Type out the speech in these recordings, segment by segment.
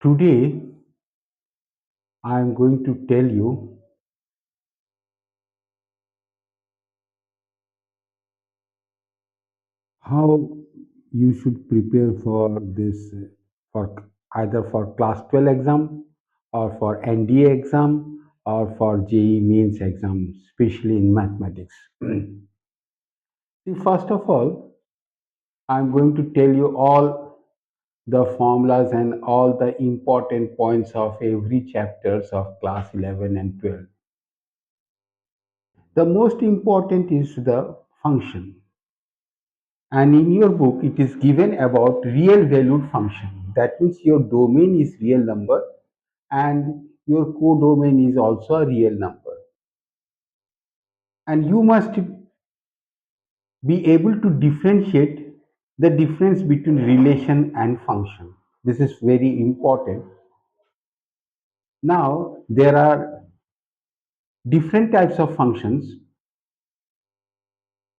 Today, I am going to tell you how you should prepare for this for either for class 12 exam or for NDA exam or for JEE mains exam, especially in mathematics. See, first of all, I'm going to tell you all the formulas and all the important points of every chapters of class 11 and 12. The most important is the function. And in your book, it is given about real valued function. That means your domain is real number and your codomain is also a real number. And you must be able to differentiate the difference between relation and function. This is very important. Now, there are different types of functions.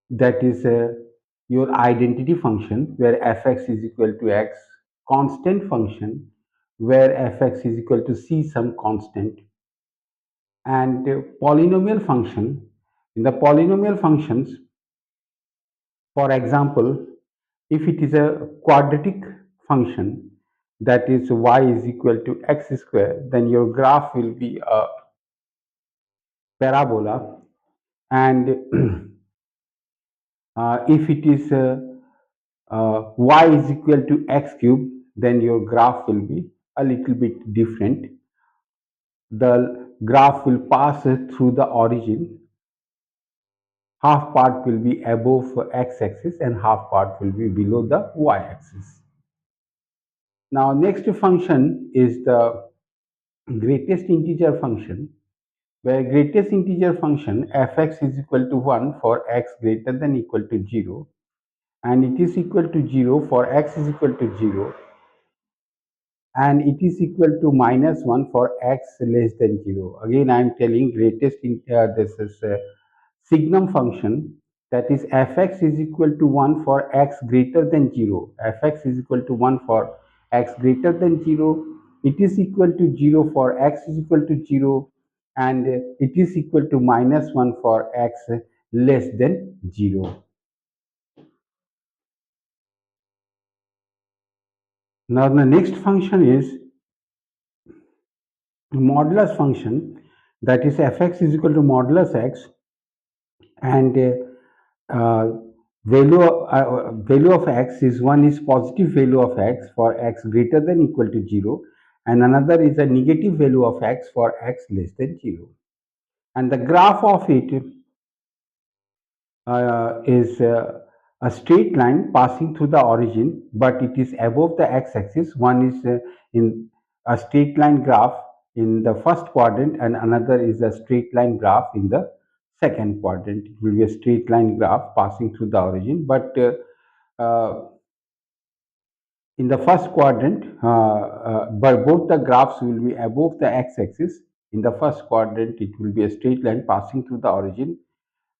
That is your identity function where fx is equal to x, constant function where fx is equal to c some constant, and polynomial function. In the polynomial functions, for example, if it is a quadratic function, that is y is equal to x square, then your graph will be a parabola. And if it is y is equal to x cube, then your graph will be a little bit different. The graph will pass through the origin. Half part will be above x axis and half part will be below the y axis. Now, next function is the greatest integer function, where greatest integer function fx is equal to 1 for x greater than equal to 0, and it is equal to 0 for x is equal to 0, and it is equal to minus 1 for x less than 0. Again, I am telling greatest in this is signum function, that is fx is equal to 1 for x greater than 0. Fx is equal to 1 for x greater than 0. It is equal to 0 for x is equal to 0, and it is equal to minus 1 for x less than 0. Now, the next function is modulus function, that is fx is equal to modulus x, and value of x is one is positive value of x for x greater than equal to 0, and another is a negative value of x for x less than 0, and the graph of it is a straight line passing through the origin, but it is above the x-axis. One is in a straight line graph in the first quadrant, and another is a straight line graph in the second quadrant. It will be a straight line graph passing through the origin, but in the first quadrant, but both the graphs will be above the x-axis. In the first quadrant, it will be a straight line passing through the origin,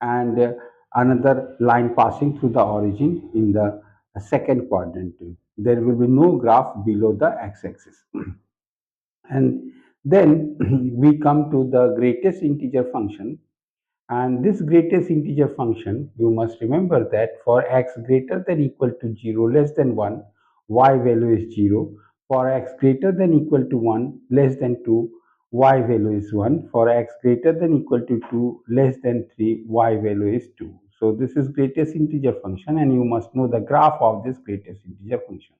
and another line passing through the origin in the second quadrant. There will be no graph below the x-axis. And then we come to the greatest integer function, and this greatest integer function, you must remember that for x greater than equal to 0 less than 1, y value is 0. For x greater than equal to 1 less than 2, y value is 1. For x greater than equal to 2 less than 3, y value is 2. So this is greatest integer function, and you must know the graph of this greatest integer function.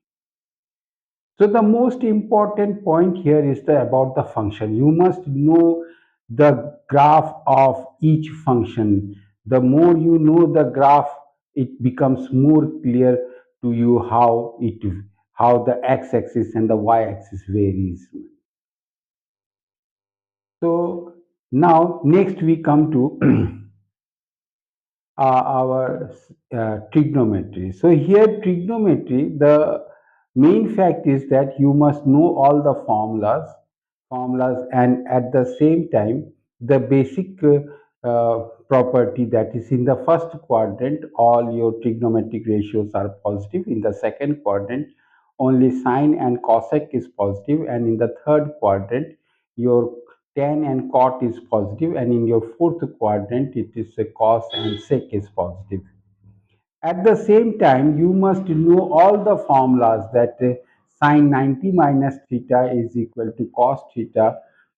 So the most important point here is about the function. You must know the graph of each function. The more you know the graph, it becomes more clear to you how the x-axis and the y-axis varies. So now next we come to our trigonometry. So here trigonometry, the main fact is that you must know all the formulas, and at the same time the basic property, that is in the first quadrant all your trigonometric ratios are positive. In the second quadrant only sine and cosec is positive, and in the third quadrant your tan and cot is positive, and in your fourth quadrant it is a cos and sec is positive. At the same time, you must know all the formulas that sine 90 minus theta is equal to cos theta,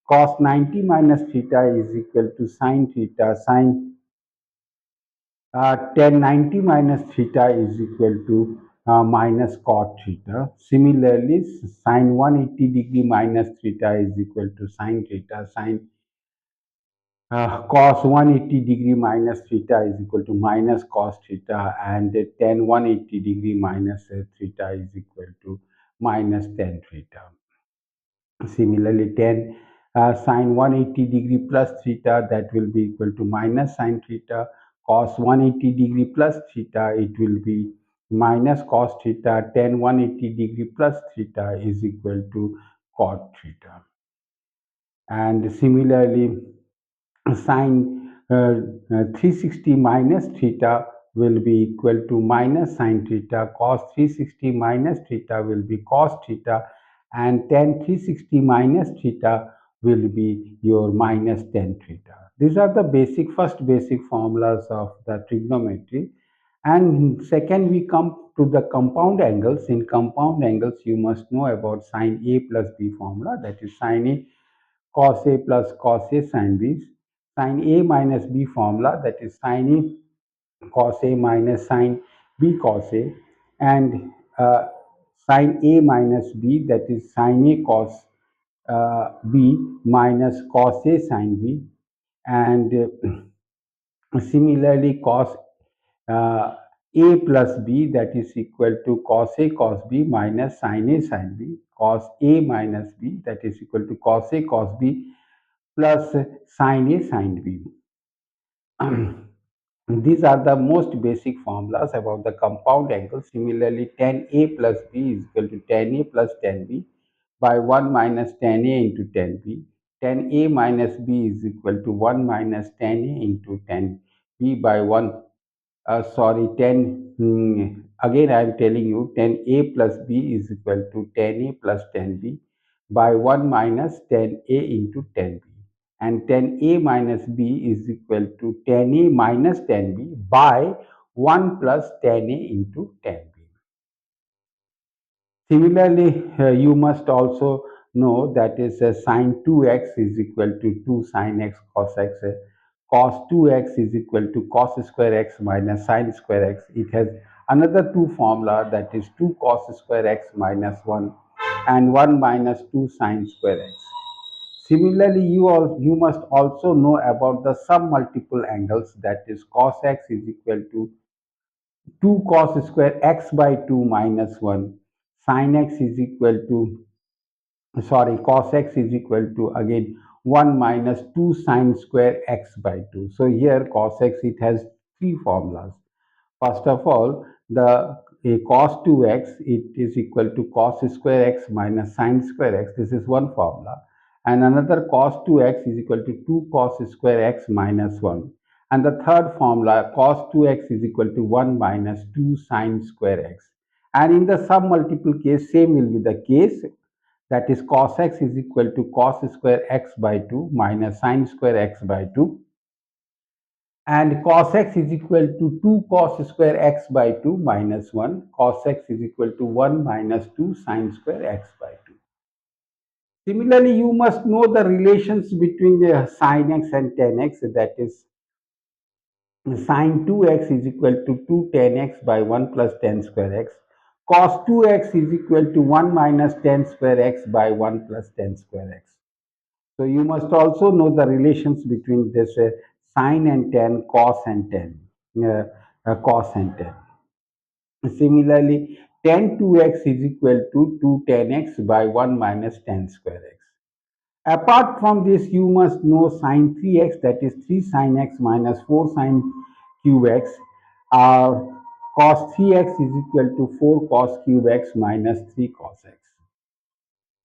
cos 90 minus theta is equal to sine theta, sine tan 90 minus theta is equal to minus cot theta. Similarly, sine 180 degree minus theta is equal to sine theta, sine cos 180 degree minus theta is equal to minus cos theta, and tan 180 degree minus theta is equal to minus tan theta. Similarly, tan sine 180 degree plus theta, that will be equal to minus sine theta, cos 180 degree plus theta, it will be minus cos theta, tan 180 degree plus theta is equal to cot theta. And similarly, sine 360 minus theta will be equal to minus sine theta, cos 360 minus theta will be cos theta, and tan 360 minus theta will be your minus tan theta. These are the first basic formulas of the trigonometry. And second, we come to the compound angles. In compound angles, you must know about sine A plus B formula, that is sine A cos A plus cos A sin B, sin A minus B formula, that is sin A cos A minus sin B cos A, and sin A minus B, that is sin A cos B minus cos A sin B, and similarly cos uh, A plus B, that is equal to cos A cos B minus sin A sin B, cos A minus B, that is equal to cos A cos B plus sin A sin B. These are the most basic formulas about the compound angle. Similarly, tan A plus B is equal to tan A plus tan B by 1 minus tan A into tan B. Tan A minus B is equal to 1 minus tan A into tan B by 1. Sorry, 10. Again, I am telling you, tan A plus B is equal to tan A plus tan B by 1 minus tan A into tan B. And tan A minus B is equal to tan A minus tan B by 1 plus tan A into tan B. Similarly, you must also know that is sine 2x is equal to 2 sine x cos x. Cos 2x is equal to cos square x minus sine square x. It has another two formula, that is 2 cos square x minus 1 and 1 minus 2 sine square x. Similarly, you must also know about the sum multiple angles, that is cos x is equal to 2 cos square x by 2 minus 1, sin x is equal to, sorry, cos x is equal to again 1 minus 2 sine square x by 2. So here cos x, it has three formulas. First of all, the cos 2x, it is equal to cos square x minus sine square x. This is one formula. And another cos 2x is equal to 2 cos square x minus 1. And the third formula, cos 2x is equal to 1 minus 2 sine square x. And in the sum multiple case, same will be the case. That is cos x is equal to cos square x by 2 minus sine square x by 2, and cos x is equal to 2 cos square x by 2 minus 1, cos x is equal to 1 minus 2 sine square x by 2. Similarly, you must know the relations between the sin x and tan x, that is sin 2x is equal to 2 tan x by 1 plus tan square x, cos 2x is equal to 1 minus tan square x by 1 plus tan square x. So you must also know the relations between this sine and tan, cos and tan, cos and tan. Similarly, tan 2x is equal to 2 tan x by 1 minus tan square x. Apart from this, you must know sine 3x, that is 3 sine x minus 4 sine cube x. Cos 3x is equal to 4 cos cube x minus 3 cos x.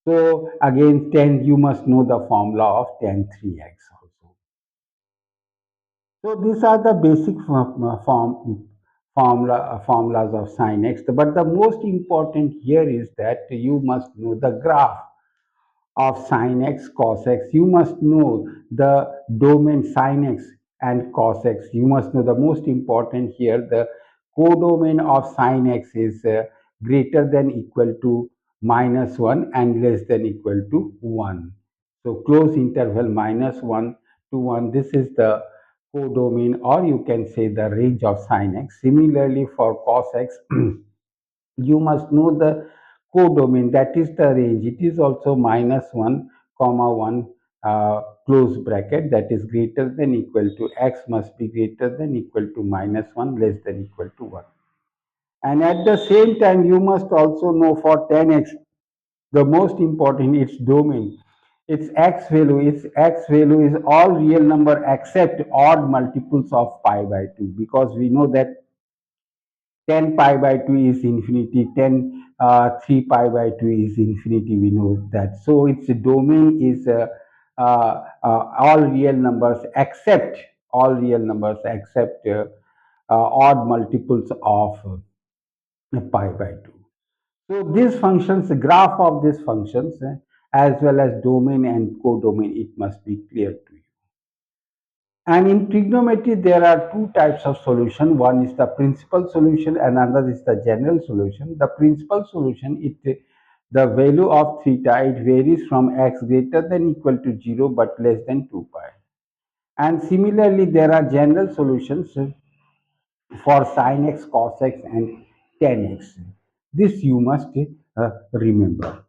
So again, tan, you must know the formula of tan 3x also. So these are the basic formulas of sin x. But the most important here is that you must know the graph of sin x cos x. You must know the domain sin x and cos x. You must know the most important here, the codomain of sin x is greater than equal to minus 1 and less than equal to 1. So close interval minus 1 to 1, this is the codomain, or you can say the range of sin x. Similarly for cos x, you must know the codomain, that is the range. It is also minus 1 comma 1 close bracket, that is greater than equal to x must be greater than equal to minus 1 less than equal to 1. And at the same time you must also know for 10x, the most important, its domain. Its x value is all real number except odd multiples of pi by 2, because we know that 10 pi by 2 is infinity, 3 pi by 2 is infinity, we know that. So its domain is all real numbers except odd multiples of pi by 2. So these functions, the graph of these functions, as well as domain and codomain, it must be clear to you. And in trigonometry, there are two types of solution. One is the principal solution and another is the general solution. The principal solution, the value of theta, it varies from x greater than equal to 0 but less than 2 pi. And similarly, there are general solutions for sin x, cos x, and tan x. This you must remember.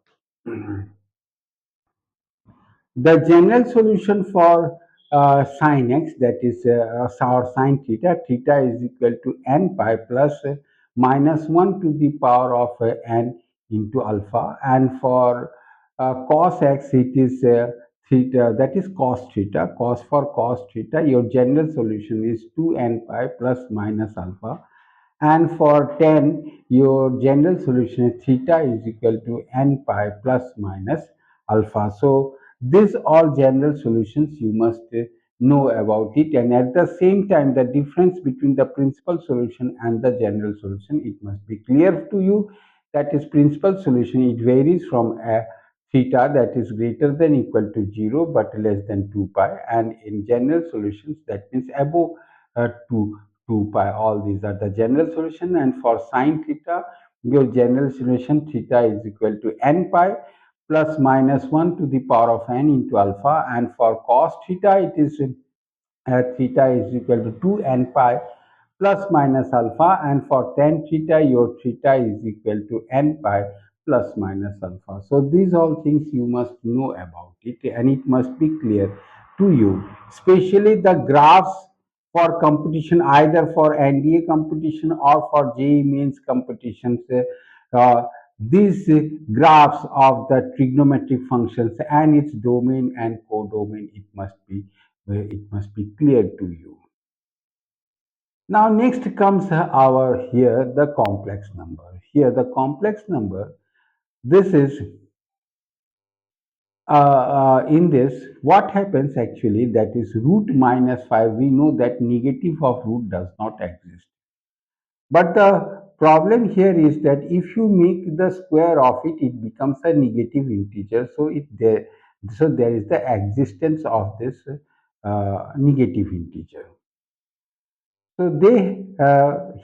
The general solution for sin x, that is or sin theta, theta is equal to n pi plus minus 1 to the power of n into alpha, and for cos x it is theta, that is cos theta. Cos theta, your general solution is 2n pi plus minus alpha, and for tan, your general solution is theta is equal to n pi plus minus alpha. So these all general solutions you must know about it, and at the same time the difference between the principal solution and the general solution, it must be clear to you. That is, principal solution, it varies from a theta, that is greater than equal to 0 but less than 2 pi, and in general solutions that means above 2 pi. All these are the general solution. And for sine theta, your general solution, theta is equal to n pi plus minus 1 to the power of n into alpha, and for cos theta it is theta is equal to 2n pi plus minus alpha, and for tan theta your theta is equal to n pi plus minus alpha. So these all things you must know about it, and it must be clear to you, especially the graphs for competition, either for NDA competition or for JEE mains competitions. These graphs of the trigonometric functions and its domain and codomain, it must be clear to you. Now next comes our here the complex number. Here the complex number, this is in this, what happens actually, that is root minus 5. We know that negative of root does not exist. But the problem here is that if you make the square of it, it becomes a negative integer. So there is the existence of this negative integer. So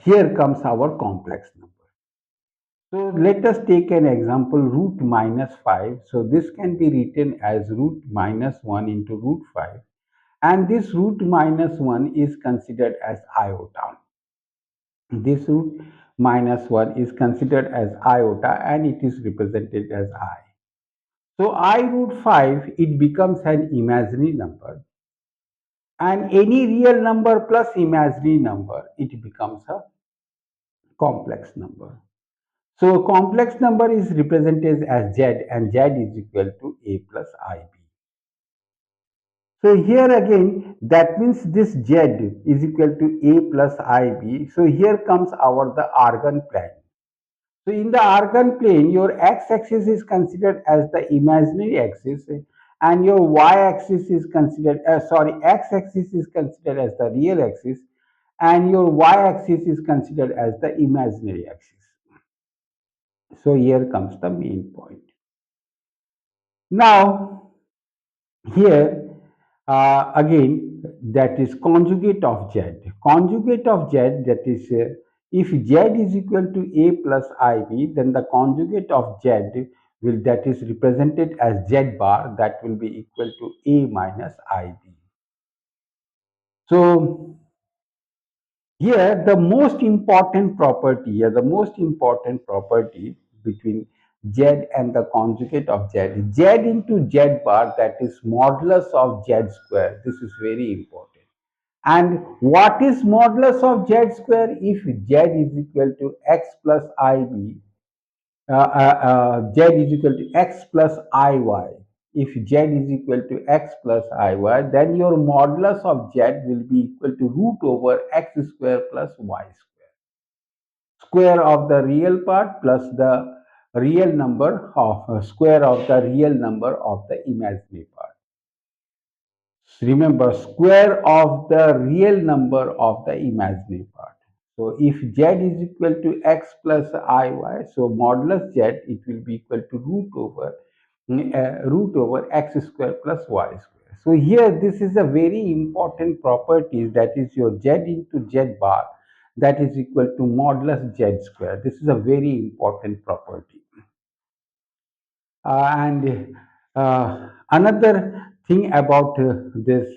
here comes our complex number. So let us take an example, root minus 5. So this can be written as root minus 1 into root 5. And this root minus 1 is considered as iota. This root minus 1 is considered as iota, and it is represented as I. So I root 5, it becomes an imaginary number, and any real number plus imaginary number, it becomes a complex number. So complex number is represented as Z, and Z is equal to A plus IB. So here again, that means this Z is equal to A plus IB. So here comes our the Argand plane. So in the Argand plane, your x-axis is considered as the imaginary axis, and your y-axis is considered, x-axis is considered as the real axis, and your y-axis is considered as the imaginary axis. So here comes the main point. Now, here again, that is conjugate of z. Conjugate of z, that is, if z is equal to a plus ib, then the conjugate of z will, that is represented as z bar, that will be equal to a minus ib. So here the most important property between z and the conjugate of z into z bar, that is modulus of z square. This is very important. And what is modulus of z square? If z is equal to x plus ib, z is equal to x plus iy. If z is equal to x plus iy, then your modulus of z will be equal to root over x square plus y square. Square of the real part plus the real number of square of the real number of the imaginary part. Remember, square of the real number of the imaginary part. So if z is equal to x plus iy, so modulus z, it will be equal to root over x square plus y square. So here this is a very important property, that is your z into z bar, that is equal to modulus z square. This is a very important property. And another thing about this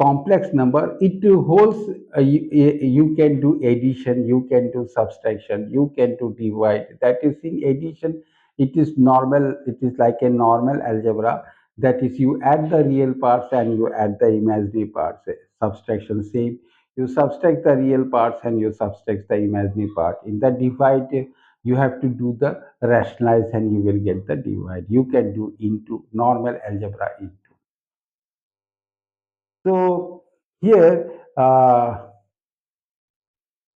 complex number, it holds, you can do addition, you can do subtraction, you can do divide. That is, in addition, it is normal, it is like a normal algebra. That is, you add the real parts and you add the imaginary parts. Subtraction, same, you subtract the real parts and you subtract the imaginary part. In the divide, you have to do the rationalize and you will get the divide. You can do into normal algebra into. So here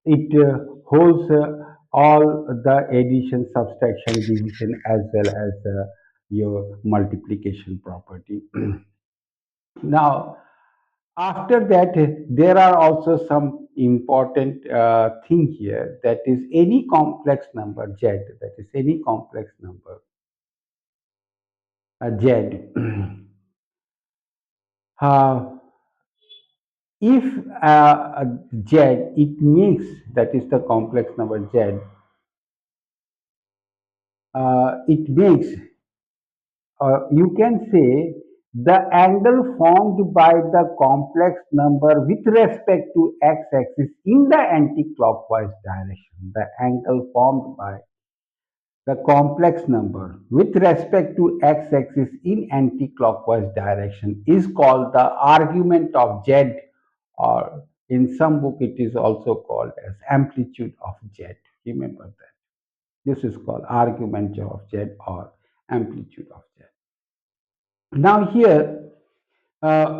it holds all the addition, subtraction, division, as well as your multiplication property. Now, after that, there are also some important thing here, that is any complex number z, that is any complex number z. uh, if z, it makes, that is the complex number z, it makes, you can say, the angle formed by the complex number with respect to x-axis in the anti-clockwise direction. The angle formed by the complex number with respect to x-axis in anti-clockwise direction is called the argument of z, or in some book it is also called as amplitude of z. Remember that. This is called argument of z or amplitude of z. Now here, uh,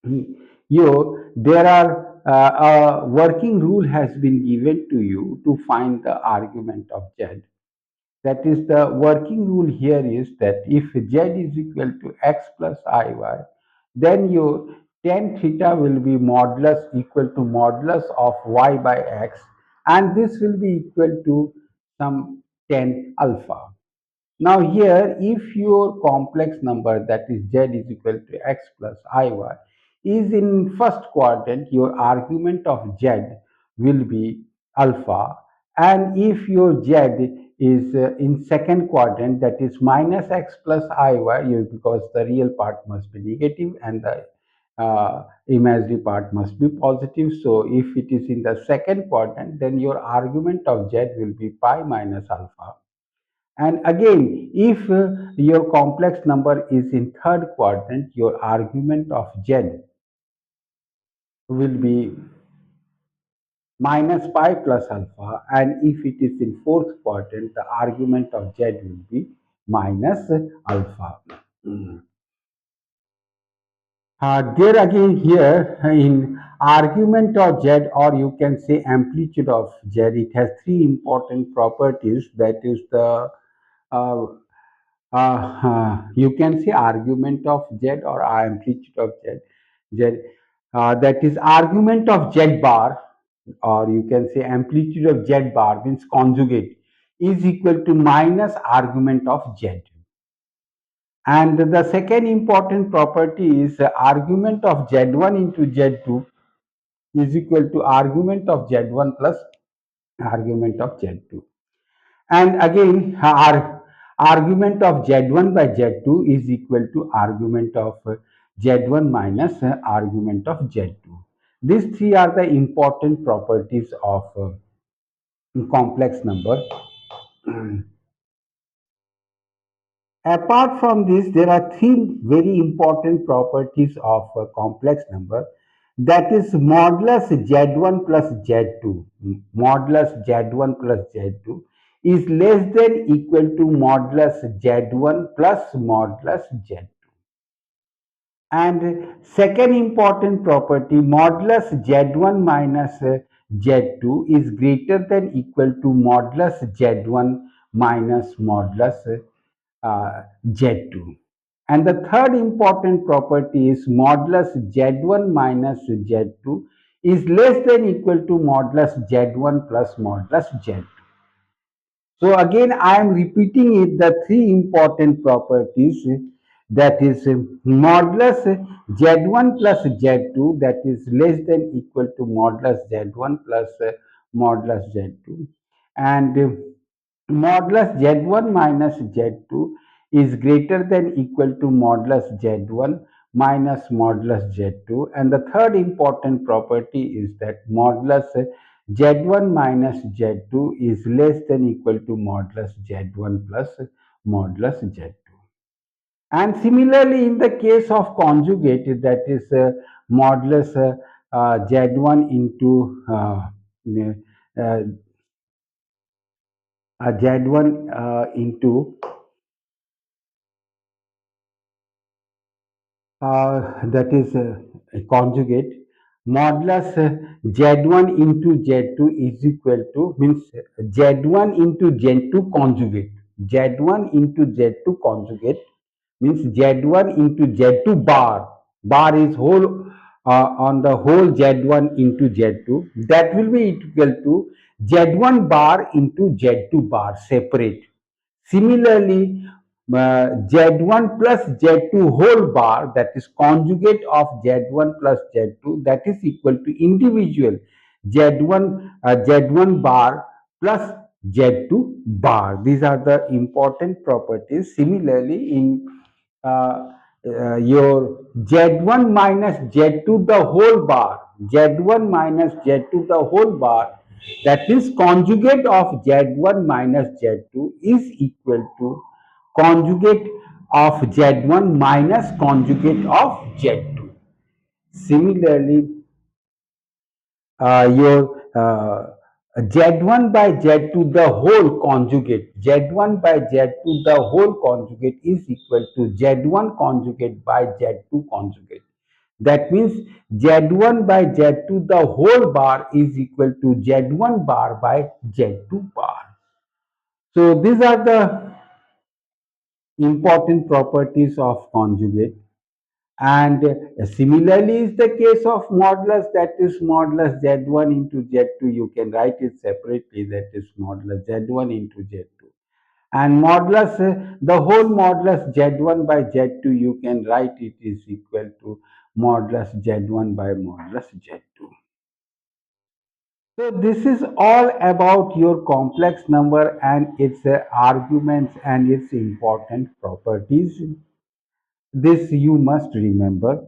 there are a working rule has been given to you to find the argument of z. That is, the working rule here is that if z is equal to x plus iy, then your tan theta will be modulus equal to modulus of y by x, and this will be equal to some tan alpha. Now here, if your complex number, that is z is equal to x plus iy, is in first quadrant, your argument of z will be alpha, and if your z is in second quadrant, that is minus x plus iy, because the real part must be negative and the imaginary part must be positive. So if it is in the second quadrant, then your argument of z will be pi minus alpha. And again, if your complex number is in third quadrant, your argument of z will be minus pi plus alpha, and if it is in fourth quadrant, the argument of z will be minus alpha. There again, here in argument of z, or you can say amplitude of z, it has three important properties. That is the uh, you can say argument of z or amplitude of z. that is argument of z bar, or you can say amplitude of z bar means conjugate, is equal to minus argument of z. And the second important property is argument of z1 into z2 is equal to argument of z1 plus argument of z2. And again, argument of z1 by z2 is equal to argument of z1 minus argument of z2. These three are the important properties of complex number. Apart from this, there are three very important properties of a complex number, that is modulus z1 plus z2. Modulus z1 plus z2 is less than equal to modulus z1 plus modulus z2. And second important property, modulus z1 minus z2 is greater than equal to modulus z1 minus modulus z2. And the third important property is modulus z1 minus z2 is less than equal to modulus z1 plus modulus z2. So again, I am repeating it, the three important properties, that is modulus z1 plus z2, that is less than equal to modulus z1 plus modulus z2, and modulus z1 minus z2 is greater than equal to modulus z1 minus modulus z2. And the third important property is that modulus z1 minus z2 is less than equal to modulus z1 plus modulus z2. And similarly, in the case of conjugate, that is modulus z1 into uh, z1 into that is a conjugate, modulus z1 into z2 is equal to, means z1 into z2 conjugate, z1 into z2 conjugate means z1 into z2 bar, bar is whole on the whole z1 into z2, that will be equal to z1 bar into z2 bar separate. Similarly, Z1 plus Z2 whole bar, that is conjugate of Z1 plus Z2, that is equal to individual Z1 bar plus Z2 bar. These are the important properties. Similarly, in your Z1 minus Z2 the whole bar, Z1 minus Z2 the whole bar, that is conjugate of Z1 minus Z2 is equal to conjugate of Z1 minus conjugate of Z2. Similarly, your Z1 by Z2 the whole conjugate, Z1 by Z2 the whole conjugate is equal to Z1 conjugate by Z2 conjugate. That means Z1 by Z2 the whole bar is equal to Z1 bar by Z2 bar. So these are the important properties of conjugate. And similarly is the case of modulus, that is modulus z1 into z2. You can write it separately, that is modulus z1 into z2. And modulus, the whole modulus z1 by z2, you can write it is equal to modulus z1 by modulus z2. So this is all about your complex number and its arguments and its important properties. This you must remember.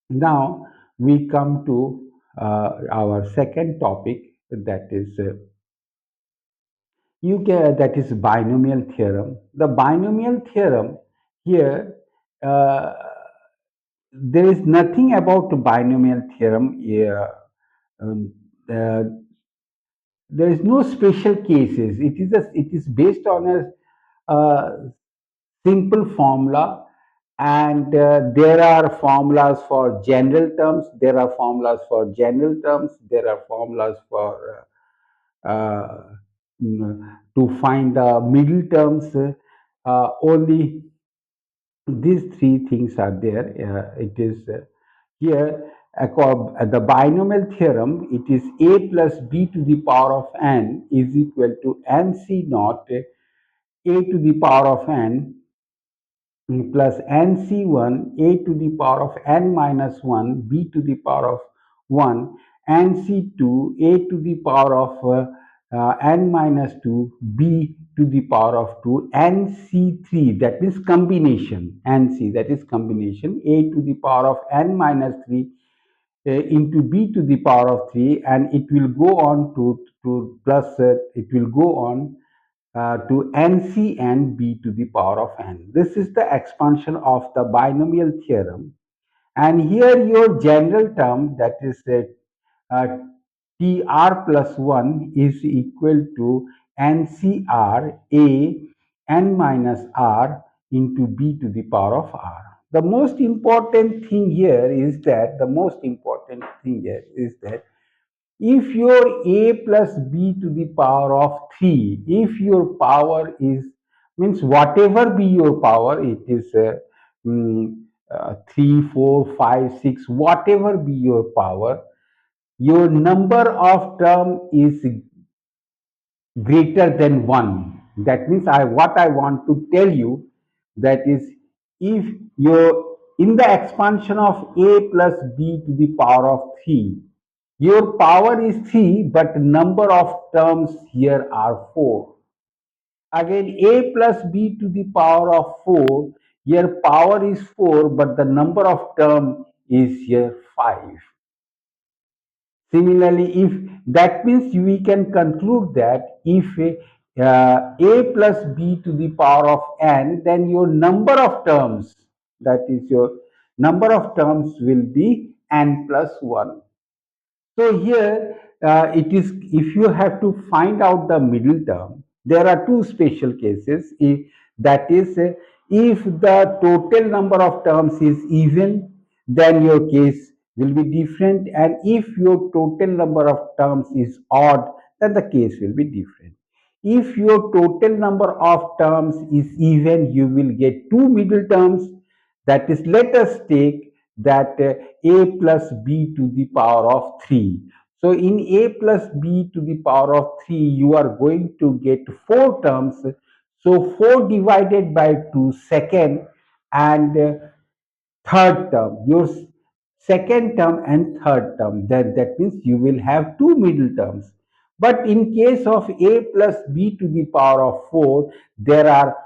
Now we come to our second topic, that is that is binomial theorem. The binomial theorem here, uh, there is nothing about binomial theorem here. Um, uh, there is no special cases. It is based on a simple formula, and there are formulas for general terms, there are formulas for general terms, there are formulas for to find the middle terms. Only these three things are there. It is here. the binomial theorem, it is a plus b to the power of n is equal to nc naught a to the power of n plus nc1 a to the power of n minus 1 b to the power of 1 nc2 a to the power of n minus 2 b to the power of 2 nc3, that means combination, nc, that is combination, a to the power of n minus 3 into b to the power of 3, and it will go on to plus it will go on to nc and b to the power of n. This is the expansion of the binomial theorem. And here your general term, that is uh, tr plus 1 is equal to ncr a n minus r into b to the power of r. The most important thing here is that if your a plus b to the power of 3, if your power is, means whatever be your power, it is 3 4 5 6, whatever be your power, your number of term is greater than 1. That means what I want to tell you, that is, if your in the expansion of a plus b to the power of 3, your power is 3, but number of terms here are 4. Again, a plus b to the power of 4, your power is 4, but the number of term is here 5. Similarly, if that means we can conclude that if a plus b to the power of n, then your number of terms, that is your number of terms will be n plus 1. So here it is, if you have to find out the middle term, there are two special cases. If, that is, if the total number of terms is even, then your case will be different, and if your total number of terms is odd, then the case will be different. If your total number of terms is even, you will get two middle terms. That is, let us take that a plus b to the power of 3. So in a plus b to the power of 3, you are going to get 4 terms. So 4 divided by 2, second and third term, your second term and third term. That means you will have two middle terms. But in case of a plus b to the power of 4, there are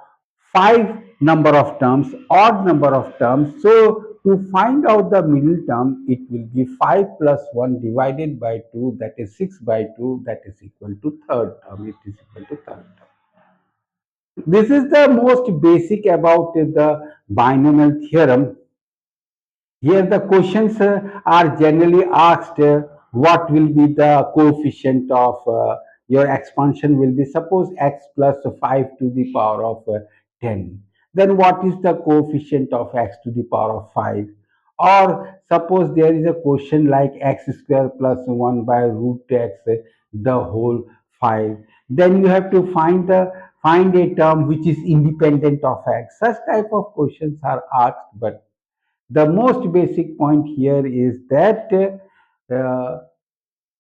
5 number of terms, odd number of terms. So to find out the middle term, it will be 5 plus 1 divided by 2, that is 6 by 2, that is equal to third term. It is equal to third term. This is the most basic about the binomial theorem. Here the questions are generally asked, what will be the coefficient of your expansion will be, suppose x plus 5 to the power of 10. Then what is the coefficient of x to the power of 5? Or suppose there is a question like x square plus 1 by root x, the whole 5. Then you have to find a term which is independent of x. Such type of questions are asked, but the most basic point here is that uh,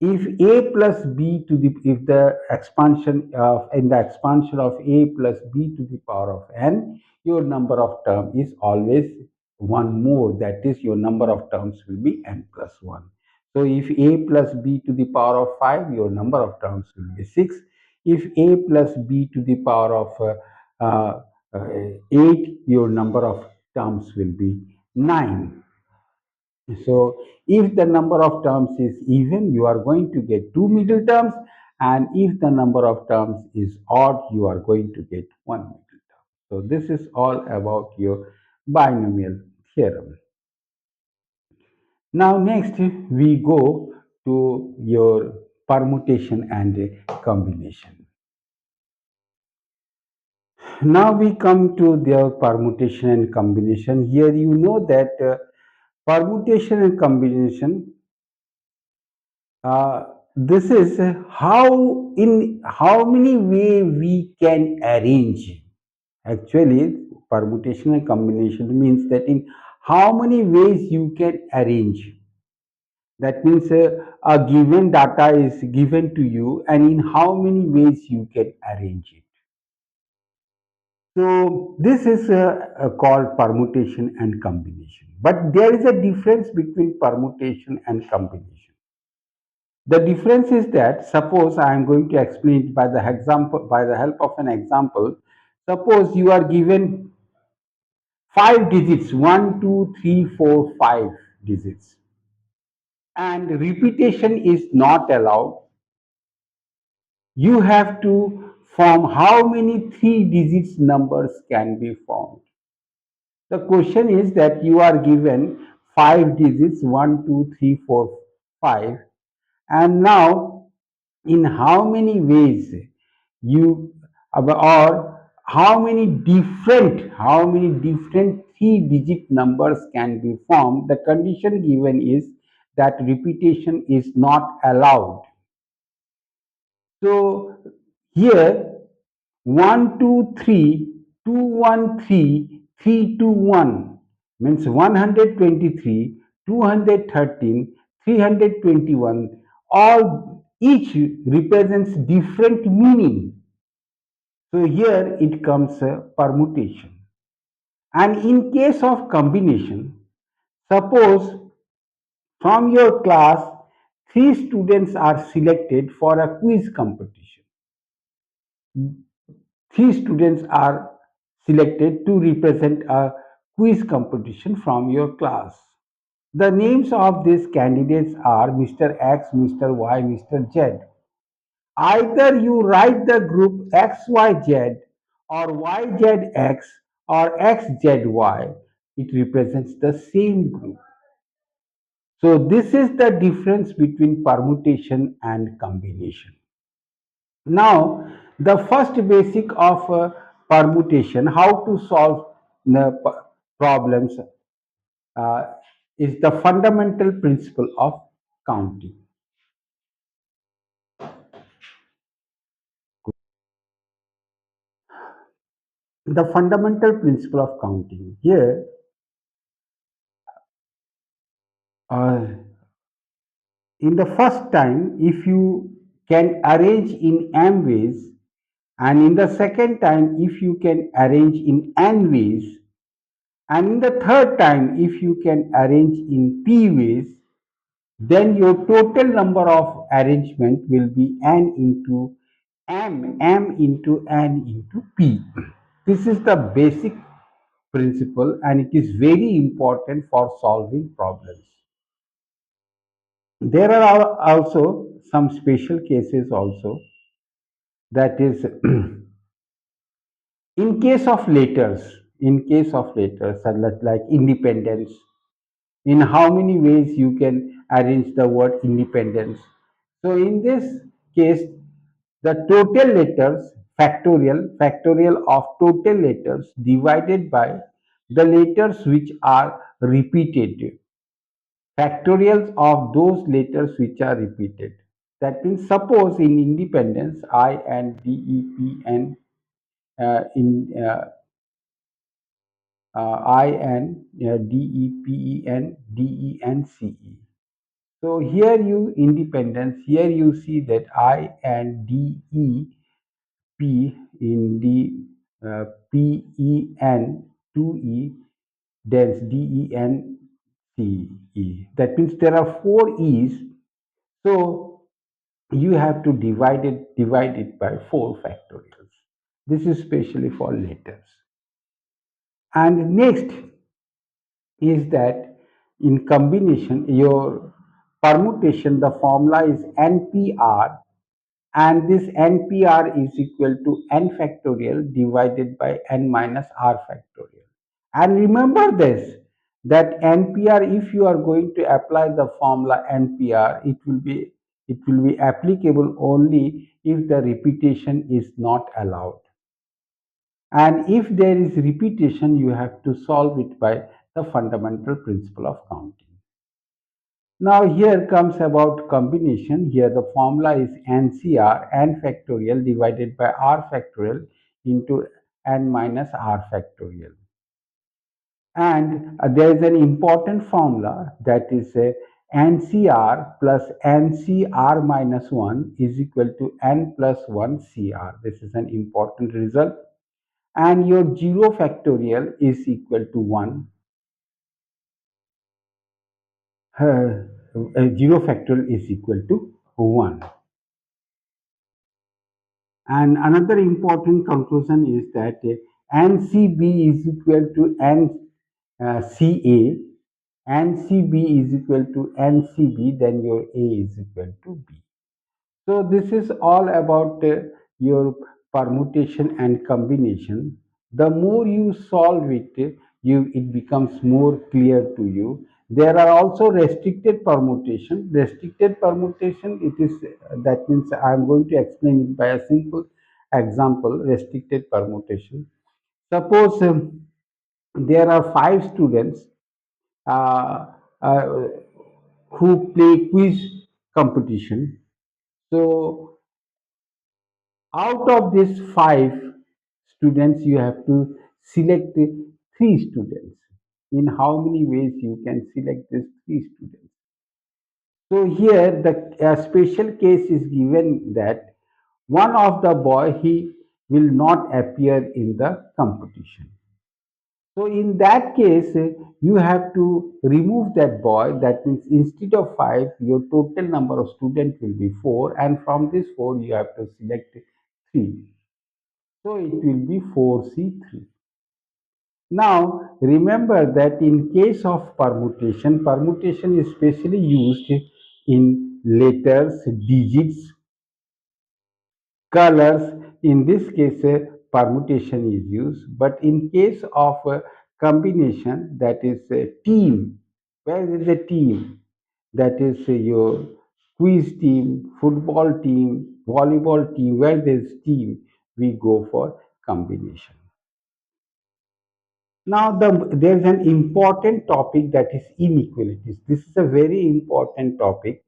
if a plus b to the, if the expansion of, in the expansion of a plus b to the power of n, your number of term is always one more, that is your number of terms will be n plus 1. So if a plus b to the power of 5, your number of terms will be 6. If a plus b to the power of uh, 8, your number of terms will be 9. So if the number of terms is even, you are going to get two middle terms, and if the number of terms is odd, you are going to get one middle term. So this is all about your binomial theorem. Now next we go to your permutation and combination. Now we come to the permutation and combination. Here you know that permutation and combination, this is how many way we can arrange. Actually, permutation and combination means that in how many ways you can arrange. That means a given data is given to you and in how many ways you can arrange it. So this is called permutation and combination. But there is a difference between permutation and combination. The difference is that suppose I am going to explain it by the example, by the help of an example. Suppose you are given five digits, one, two, three, four, five digits, and repetition is not allowed. You have to form how many three digits numbers can be formed. The question is that you are given five digits, one, two, three, four, five, and now in how many ways you or how many different three digit numbers can be formed. The condition given is that repetition is not allowed. So here 1 2 3 2 1 3 3 2 1 means 123, 213, 321, all each represents different meaning. So here it comes a permutation. And in case of combination, suppose from your class three students are selected for a quiz competition. Three students are selected to represent a quiz competition from your class. The names of these candidates are Mr. X, Mr. Y, Mr. Z. Either you write the group XYZ or YZX or XZY, it represents the same group. So, this is the difference between permutation and combination. Now, the first basic of permutation, how to solve the problems, uh, is the fundamental principle of counting. The fundamental principle of counting. Here, uh, in the first time, if you can arrange in m ways, and in the second time, if you can arrange in n ways, and in the third time, if you can arrange in p ways, then your total number of arrangement will be n into m into n into p. This is the basic principle and it is very important for solving problems. There are also some special cases also, that is in case of letters like independence, in how many ways you can arrange the word independence. So in this case, the total letters factorial of total letters divided by the letters which are repeated, factorials of those letters which are repeated. That means suppose in independence I and D E P N in I N D E P E N D E N C E. So here you independence, here you see that I and D E P in D P E N 2 E, dense D E N C E. That means there are four E's. So you have to divide it by 4 factorials. This is especially for letters. And next is that in combination, your permutation, the formula is NPR, and this NPR is equal to n factorial divided by n minus r factorial. And remember this, that NPR, if you are going to apply the formula NPR, it will be applicable only if the repetition is not allowed. And if there is repetition, you have to solve it by the fundamental principle of counting. Now here comes about combination. Here the formula is NCR, n factorial divided by r factorial into n minus r factorial. And there is an important formula, that is NCR plus NCR minus 1 is equal to N plus 1 CR. This is an important result. And your 0 factorial is equal to 1. 0 factorial is equal to 1. And another important conclusion is that NCB is equal to NCA, NCB is equal to NCB, then your A is equal to B. So this is all about your permutation and combination. The more you solve it, it becomes more clear to you. There are also restricted permutation. Restricted permutation, it is that means I am going to explain it by a simple example. Restricted permutation. Suppose there are five students uh, uh, who play quiz competition. So out of these five students, you have to select three students. In how many ways you can select these three students? So here the special case is given that one of the boy he will not appear in the competition. So in that case, you have to remove that boy. That means instead of five, your total number of students will be four, and from this four, you have to select three. So it will be 4C3. Now remember that in case of permutation, permutation is specially used in letters, digits, colors. In this case, permutation is used. But in case of combination, that is a team. Where is a team? That is your quiz team, football team, volleyball team. Where there is team, we go for combination. Now, there's an important topic that is inequalities. This is a very important topic,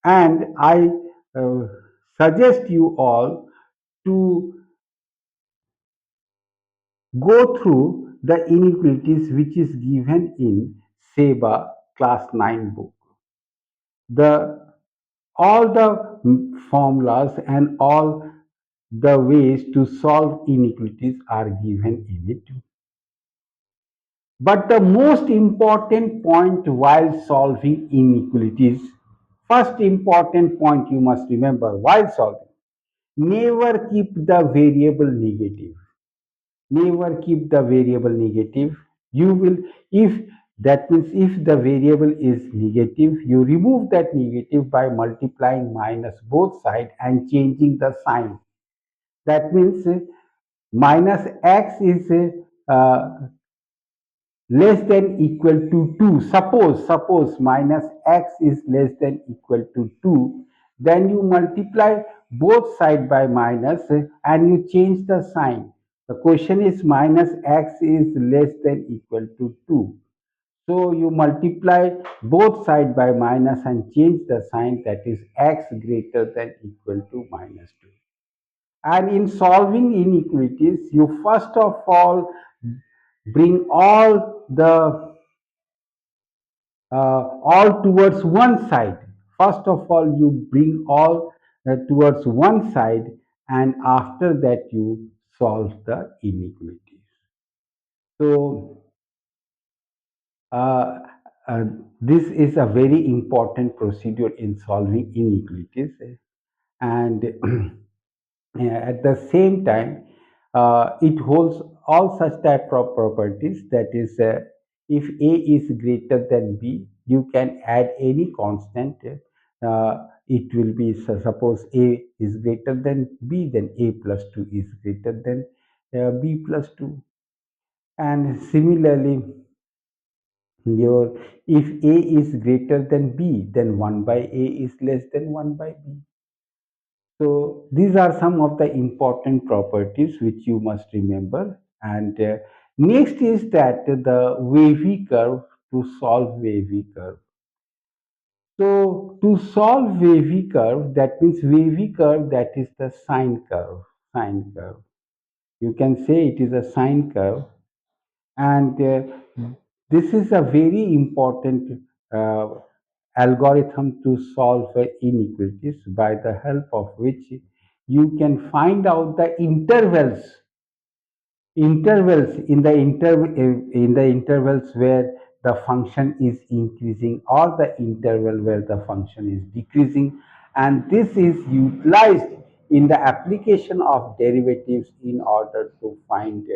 and I uh, suggest you all to go through the inequalities which is given in SEBA class 9 book. The all the formulas and all the ways to solve inequalities are given in it. But the most important point while solving inequalities, first important point you must remember while solving, never keep the variable negative. Never keep the variable negative. You will, if that means if the variable is negative, you remove that negative by multiplying minus both sides and changing the sign. That means minus x is less than equal to 2. Suppose minus x is less than equal to 2, then you multiply both side by minus and you change the sign. The question is minus x is less than equal to 2. So you multiply both side by minus and change the sign, that is x greater than equal to minus 2. And in solving inequalities, you first of all bring all towards one side. First of all, you bring all towards one side, and after that, you solve the inequalities. So, uh, uh, this is a very important procedure in solving inequalities, and at the same time, it holds all such type of properties. That is, if a is greater than b, you can add any constant. It will be, suppose a is greater than b, then a plus 2 is greater than b plus 2. And similarly, your if a is greater than b, then 1 by a is less than 1 by b. So these are some of the important properties which you must remember. And next is that the wavy curve, to solve wavy curve. So to solve wavy curve, that means wavy curve, that is the sine curve. Sine curve. You can say it is a sine curve, and this is a very important uh, algorithm to solve inequalities by the help of which you can find out the intervals in the intervals where the function is increasing or the interval where the function is decreasing, and this is utilized in the application of derivatives in order to find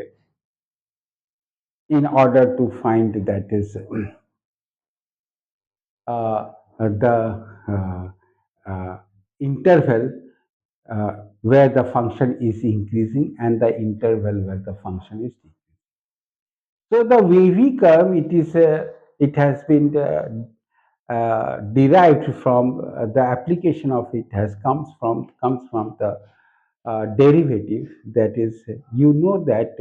that is the interval where the function is increasing and the interval where the function is decreasing. So the wavy curve, it has been derived from the application of it has comes from the derivative. That is, you know that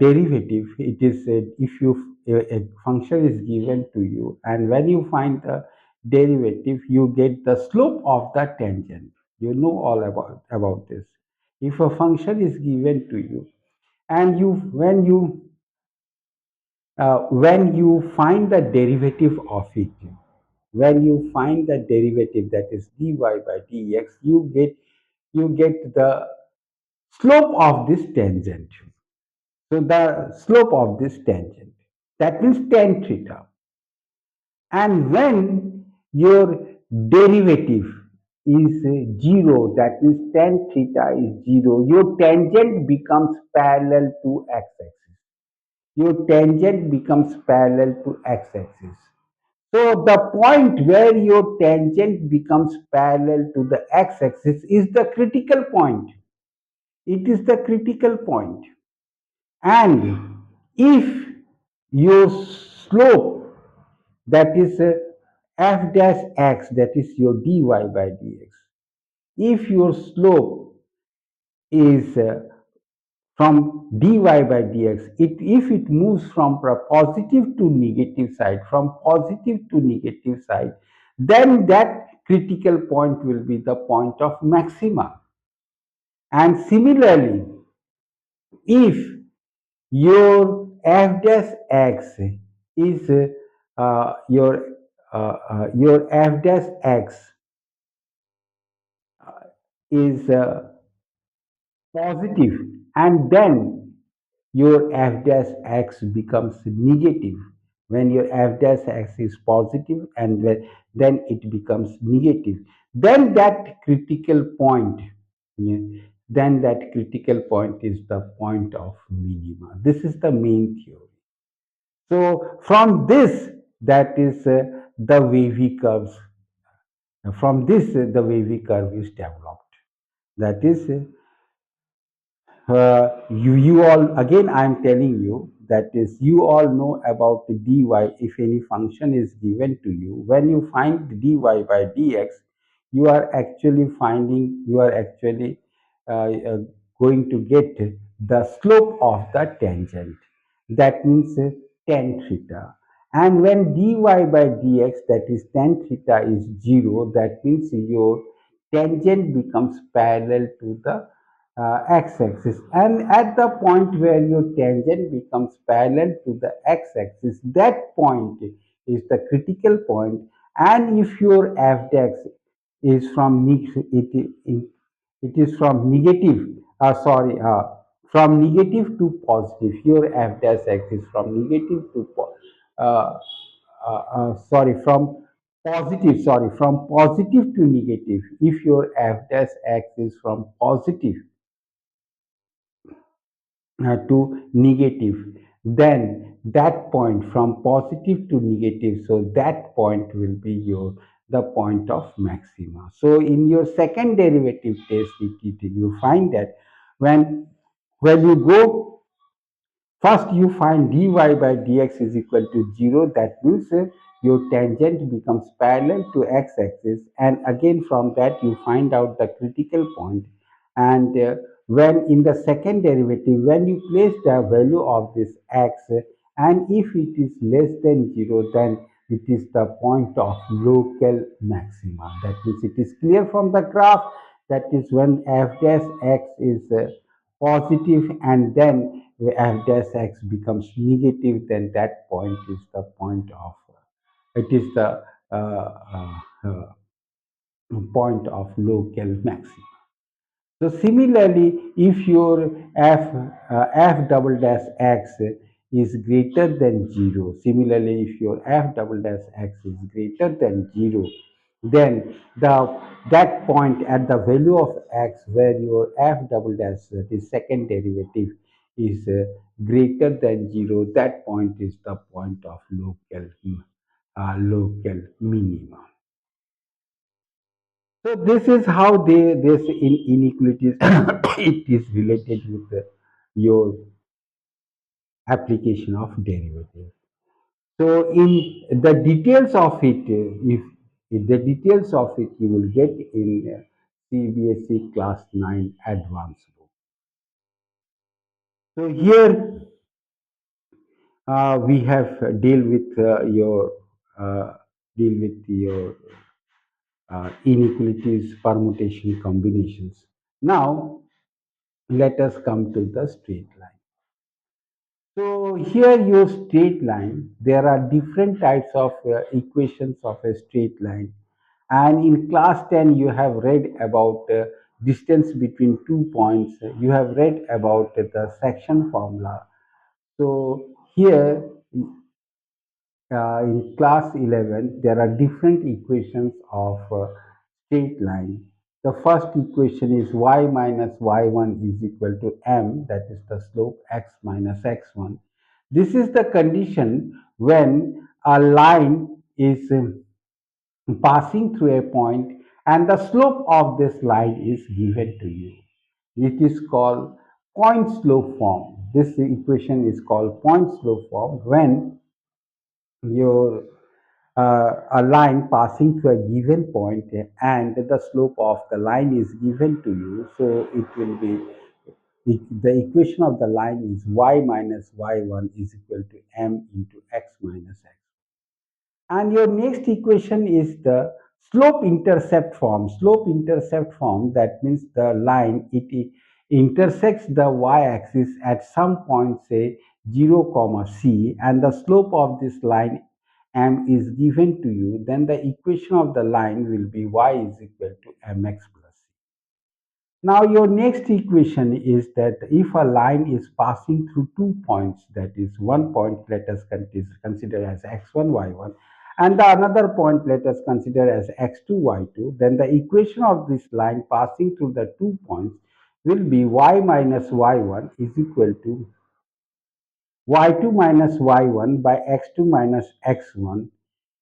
derivative. It is if you a function is given to you, and when you find the derivative, you get the slope of the tangent. You know all about this. If a function is given to you, and you when you find the derivative of it, when you find the derivative, that is dy by dx, you get the slope of this tangent. So the slope of this tangent, that means tan theta. And when your derivative is 0, that means tan theta is 0, your tangent becomes parallel to x-axis. Your tangent becomes parallel to x-axis. So the point where your tangent becomes parallel to the x-axis is the critical point. It is the critical point. And if your slope, that is f dash x, that is your dy by dx, if your slope is from dy by dx, if it moves from positive to negative side, then that critical point will be the point of maxima. And similarly, if your f dash x is your f dash x is positive, and then your f dash x becomes negative. When your f dash x is positive and then it becomes negative, then that critical point, yeah, then that critical point is the point of minima. This is the main theory. So from this, that is the wavy curves. From this, the wavy curve is developed. That is, you all, again I am telling you, that is, you all know about the dy. If any function is given to you, when you find dy by dx, you are actually uh, going to get the slope of the tangent. That means tan theta. And when dy by dx, that is tan theta, is 0, that means your tangent becomes parallel to the x-axis, and at the point where your tangent becomes parallel to the x-axis, that point is the critical point. And if your f dash is from it is from negative, from negative to positive, your f dash x is from negative to uh, from positive to negative. If your f dash x is from positive to negative, then that point from positive to negative, so that point will be your the point of maxima. So in your second derivative test, you find that when you go, first you find dy by dx is equal to 0. That means your tangent becomes parallel to x-axis, and again from that you find out the critical point. And when in the second derivative, when you place the value of this x, and if it is less than 0, then it is the point of local maxima. That means it is clear from the graph, that is when f dash x is positive and then f dash x becomes negative, then that point is the point of it is the uh, point of local maximum. So similarly, if your f double dash x is greater than 0, similarly if your f double dash x is greater than 0, then that point at the value of x where your f double dash, that is second derivative, is greater than 0, that point is the point of local minimum. So this is how this inequalities it is related with your application of derivative. So in the details of it, if the details of it you will get in CBSE class 9 advanced book. So here we have uh, deal with your inequalities, permutation, combinations. Now let us come to the straight line. So here your straight line, there are different types of equations of a straight line. And in class 10, you have read about distance between 2 points. You have read about the section formula. So here in class 11, there are different equations of straight line. The first equation is y minus y1 is equal to m, that is the slope x minus x1. This is the condition when a line is passing through a point and the slope of this line is given to you. It is called point slope form. This equation is called point slope form when your a line passing through a given point and the slope of the line is given to you. So it will be the equation of the line is y minus y1 is equal to m into x minus x. And your next equation is the slope intercept form. Slope intercept form, that means the line it intersects the y-axis at some point, say 0 comma c, and the slope of this line m is given to you. Then the equation of the line will be y is equal to mx plus c. Now your next equation is that if a line is passing through 2 points, that is one point let us consider as x1, y1, and the another point let us consider as x2, y2, then the equation of this line passing through the 2 points will be y minus y1 is equal to y2 minus y1 by x2 minus x1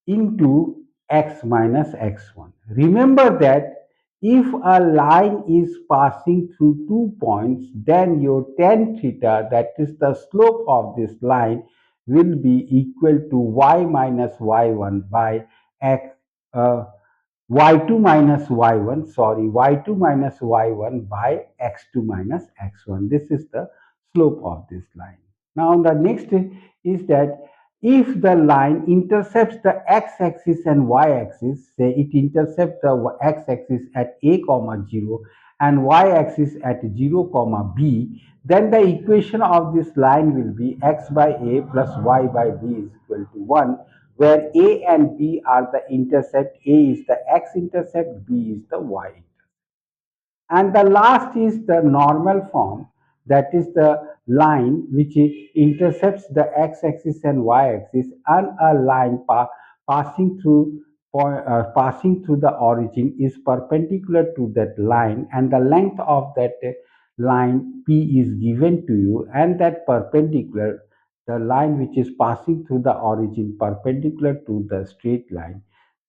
into x minus x1. Remember that if a line is passing through 2 points, then your tan theta, that is the slope of this line, will be equal to y minus y1 by x, uh, y2 minus y1, sorry, y2 minus y1 by x2 minus x1. This is the slope of this line. Now the next is that if the line intercepts the x-axis and y-axis, say it intercepts the x-axis at a comma 0 and y-axis at 0 comma b, then the equation of this line will be x by a plus y by b is equal to 1, where a and b are the intercept. A is the x-intercept, b is the y-intercept. And the last is the normal form, that is the line which intercepts the x-axis and y-axis, and a line passing through passing through the origin is perpendicular to that line, and the length of that line p is given to you, and that perpendicular, the line which is passing through the origin perpendicular to the straight line,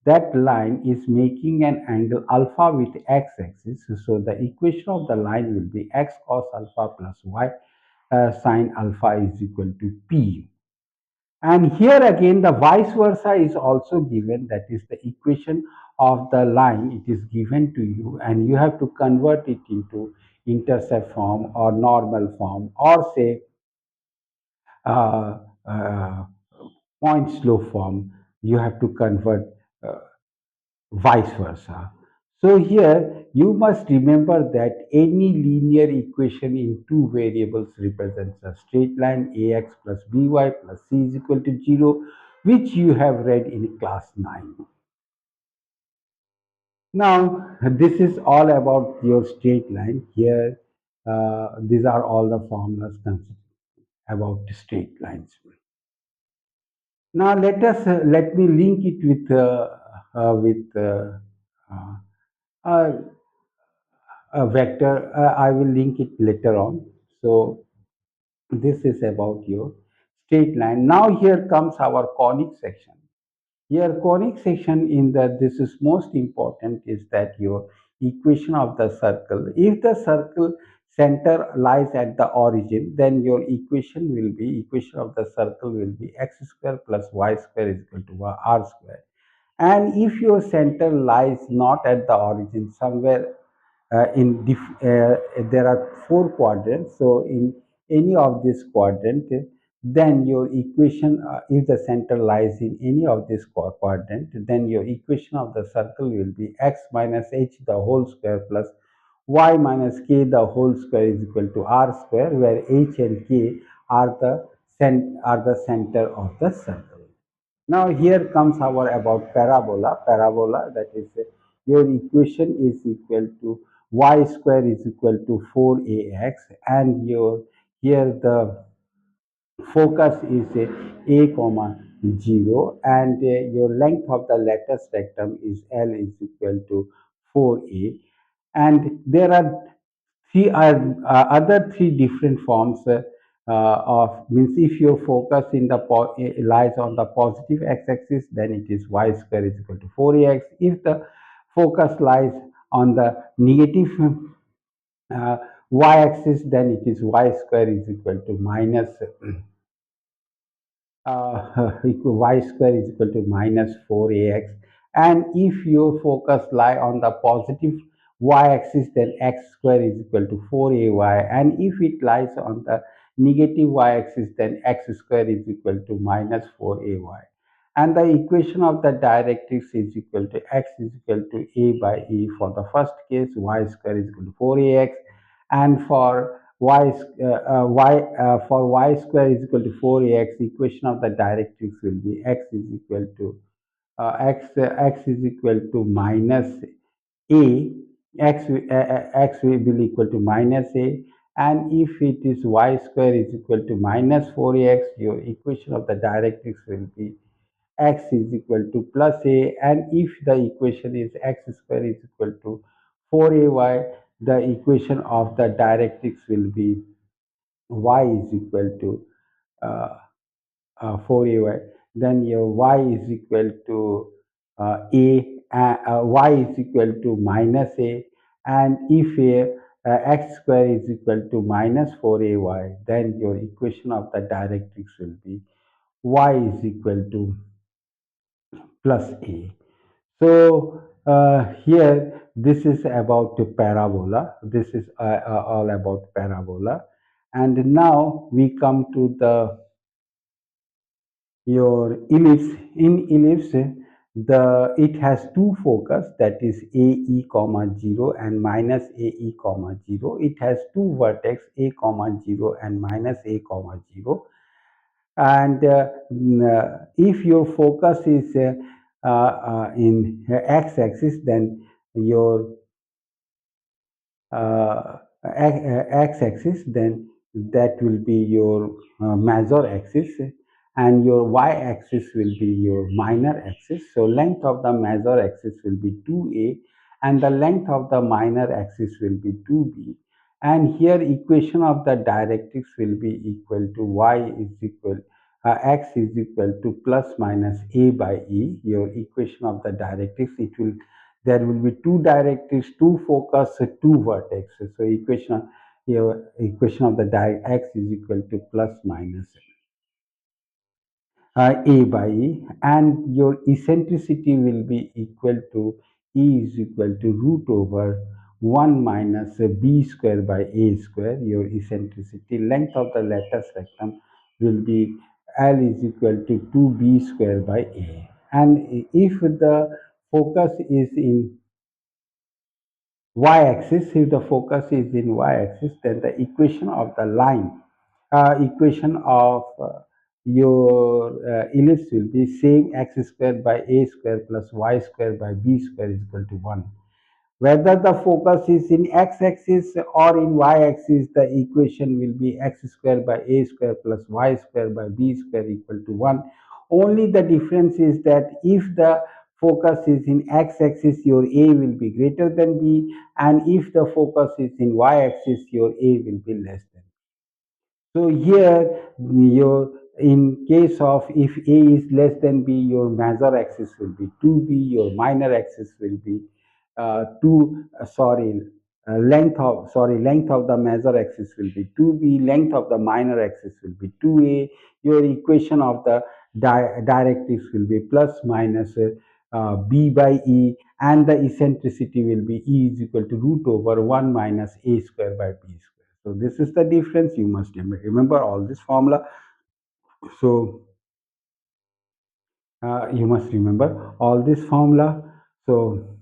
that line is making an angle alpha with x-axis. So the equation of the line will be x cos alpha plus y sine alpha is equal to p. And here again the vice versa is also given, that is the equation of the line, it is given to you and you have to convert it into intercept form or normal form, or say uh, uh, point slope form. You have to convert uh, vice versa. So here you must remember that any linear equation in two variables represents a straight line ax plus by plus c is equal to 0, which you have read in class 9. Now, this is all about your straight line. Here, these are all the formulas about straight lines. Now, let me link it with uh, uh, a vector. I will link it later on. So, this is about your straight line. Now, here comes our conic section. Here, conic section in the this is most important is that your equation of the circle. If the circle center lies at the origin, then your equation of the circle will be x square plus y square is equal to r square. And if your center lies not at the origin, somewhere there are four quadrants. So in any of this quadrant, then your equation, if the center lies in any of this quadrant, then your equation of the circle will be x minus h the whole square plus y minus k the whole square is equal to r square, where h and k are the center of the circle. Now here comes our about parabola. Parabola, that is your equation is equal to y square is equal to 4ax, and your here the focus is a comma 0, and your length of the lattice rectum is L is equal to 4a, and there are three other three different forms of means if your focus in the lies on the positive x-axis, then it is y square is equal to 4ax. If the focus lies on the negative uh, y-axis, then it is y square is equal to minus y square is equal to minus 4ax. And if your focus lie on the positive y-axis, then x square is equal to 4ay. And if it lies on the negative y-axis, then x square is equal to minus 4ay. And the equation of the directrix is equal to x is equal to a by e for the first case, y square is equal to 4ax, and for y square is equal to 4ax, equation of the directrix will be x is equal to x is equal to minus a, x will be equal to minus a, and if it is y square is equal to minus 4ax, your equation of the directrix will be x is equal to plus a, and if the equation is x square is equal to 4ay, the equation of the directrix will be y is equal to uh, 4ay. Then your y is equal to y is equal to minus a, and if x square is equal to minus 4ay, then your equation of the directrix will be y is equal to plus a. So here this is about the parabola. This is all about parabola, and now we come to the your ellipse. In ellipse, the it has two focus, that is ae comma 0 and minus ae comma 0. It has two vertex a comma 0 and minus a comma 0, and if your focus is in x-axis, then your x-axis, then that will be your major axis, and your y-axis will be your minor axis. So length of the major axis will be 2a, and the length of the minor axis will be 2b. And here equation of the directrix will be equal to y is equal x is equal to plus minus a by e. Your equation of the directrix, it will there will be two directrix, two focus, two vertexes. So equation of the x is equal to plus minus a by e, and your eccentricity will be equal to e is equal to root over 1 minus b square by a square. Your eccentricity, length of the lattice rectum will be L is equal to 2b square by a. And if the focus is in y-axis, if the focus is in y-axis, then the equation of the line, equation of your ellipse will be same, x square by a square plus y square by b square is equal to 1. Whether the focus is in x-axis or in y-axis, the equation will be x square by a square plus y square by b square equal to 1. Only the difference is that if the focus is in x-axis, your a will be greater than b, and if the focus is in y-axis, your a will be less than. So here, your in case of if A is less than B, your major axis will be 2B, your minor axis will be two. Length of the major axis will be 2B, length of the minor axis will be 2A. Your equation of the directrix will be plus minus B by E, and the eccentricity will be E is equal to root over 1 minus A square by B square. So this is the difference. You must remember all this formula. So you must remember all this formula. So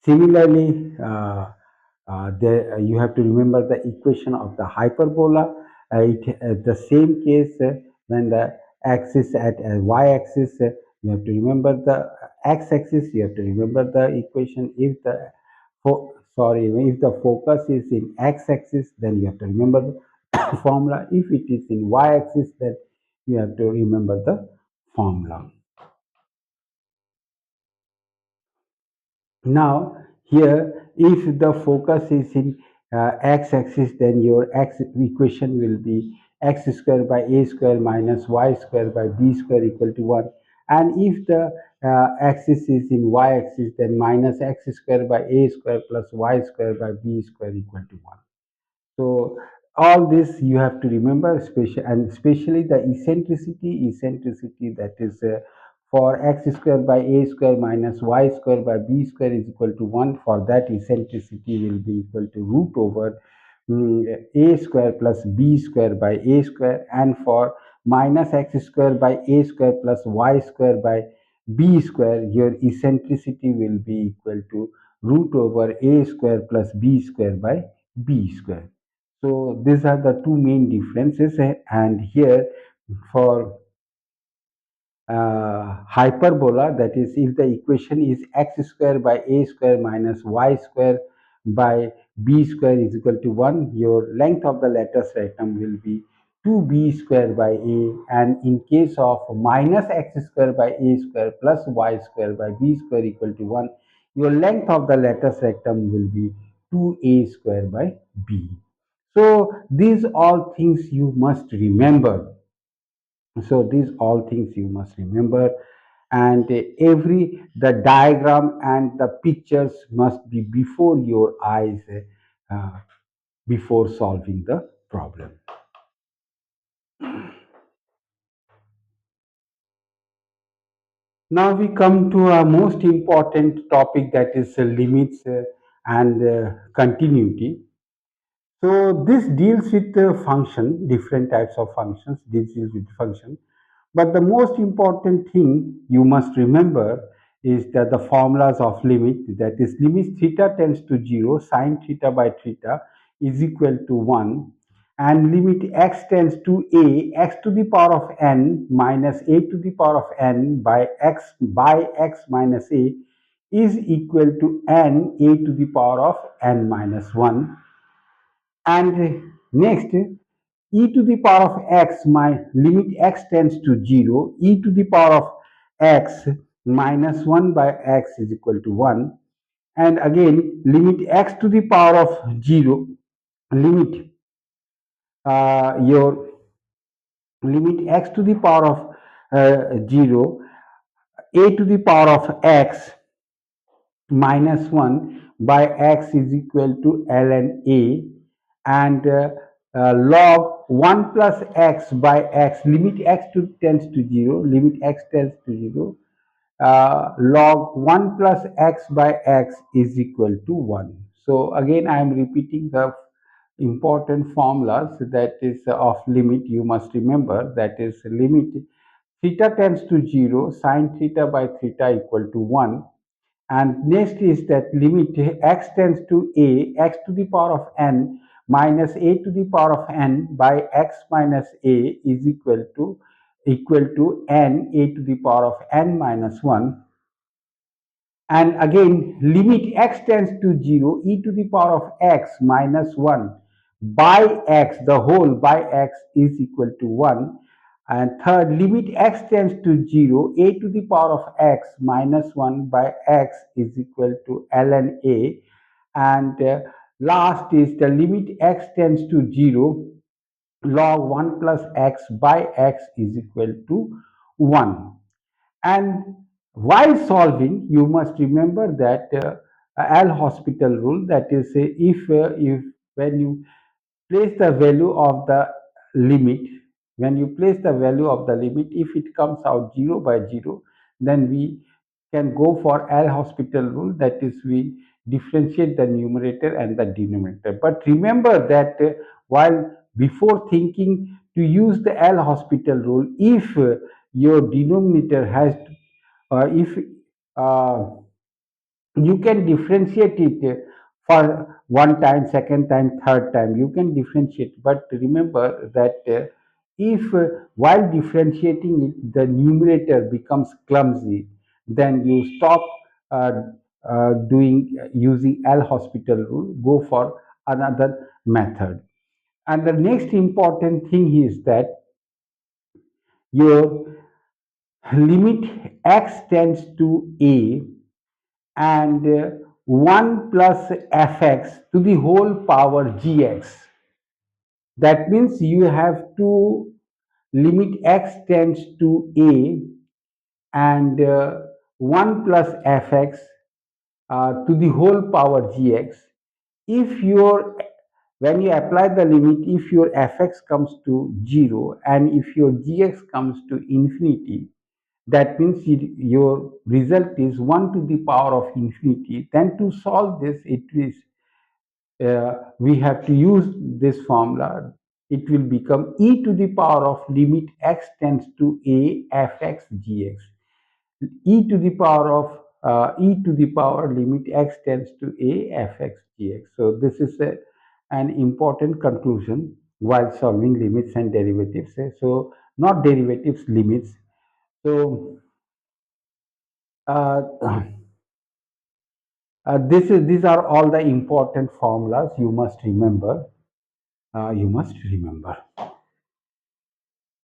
similarly, you have to remember the equation of the hyperbola. The same case when the axis at y-axis, you have to remember the x-axis. You have to remember the equation. If the if the focus is in x-axis, then you have to remember the formula. If it is in y-axis, then you have to remember the formula. Now, here, if the focus is in x-axis, then your x equation will be x square by a square minus y square by b square equal to 1. And if the axis is in y-axis, then minus x square by a square plus y square by b square equal to 1. So all this you have to remember, especially the eccentricity that is for x square by a square minus y square by b square is equal to 1. For that, eccentricity will be equal to root over a square plus b square by a square, and for minus x square by a square plus y square by b square, your eccentricity will be equal to root over a square plus b square by b square. So these are the two main differences, and here for hyperbola, that is, if the equation is x square by a square minus y square by b square is equal to 1, your length of the lattice rectum will be 2b square by a, and in case of minus x square by a square plus y square by b square equal to 1, your length of the lattice rectum will be 2a square by b. So these all things you must remember. So these all things you must remember, and every the diagram and the pictures must be before your eyes before solving the problem. Now we come to a most important topic, that is limits and continuity. So this deals with the function, different types of functions. This deals with function. But the most important thing you must remember is that the formulas of limit, that is limit theta tends to 0, sine theta by theta is equal to 1, and limit x tends to a, x to the power of n minus a to the power of n by x minus a is equal to n a to the power of n minus 1. And next, e to the power of x, my limit x tends to 0, e to the power of x minus 1 by x is equal to 1. And again, limit x to the power of 0, limit your limit x to the power of 0, a to the power of x minus 1 by x is equal to ln a, and log 1 plus x by x, limit x to tends to 0, limit x tends to 0, log 1 plus x by x is equal to 1. So again, I am repeating the important formulas that is of limit. You must remember, that is limit theta tends to 0, sine theta by theta equal to 1. And next is that limit x tends to a, x to the power of n minus a to the power of n by x minus a is equal to n a to the power of n minus 1. And again, limit x tends to 0, e to the power of x minus 1 by x, the whole by x is equal to 1. And third, limit x tends to 0, a to the power of x minus 1 by x is equal to ln a. And last is the limit x tends to 0, log 1 plus x by x is equal to 1. And while solving, you must remember that L hospital rule, that is, if when you place the value of the limit, when you place the value of the limit, if it comes out 0 by 0, then we can go for L hospital rule, that is, we differentiate the numerator and the denominator. But remember that while before thinking to use the L hospital rule, if your denominator has if uh, you can differentiate it for one time, second time, third time, you can differentiate. But remember that if while differentiating it, the numerator becomes clumsy, then you stop uh, doing using L hospital rule, go for another method. And the next important thing is that your limit x tends to a, and 1 plus fx to the whole power gx. That means you have to limit x tends to a, and 1 plus fx to the whole power gx. If your When you apply the limit, if your fx comes to 0 and if your gx comes to infinity, that means your result is 1 to the power of infinity. Then to solve this, it is we have to use this formula. It will become e to the power of limit x tends to a fx gx. E to the power of e to the power limit x tends to a fx gx. So this is an important conclusion while solving limits and derivatives. So not derivatives, limits. So uh, these are all the important formulas you must remember. You must remember.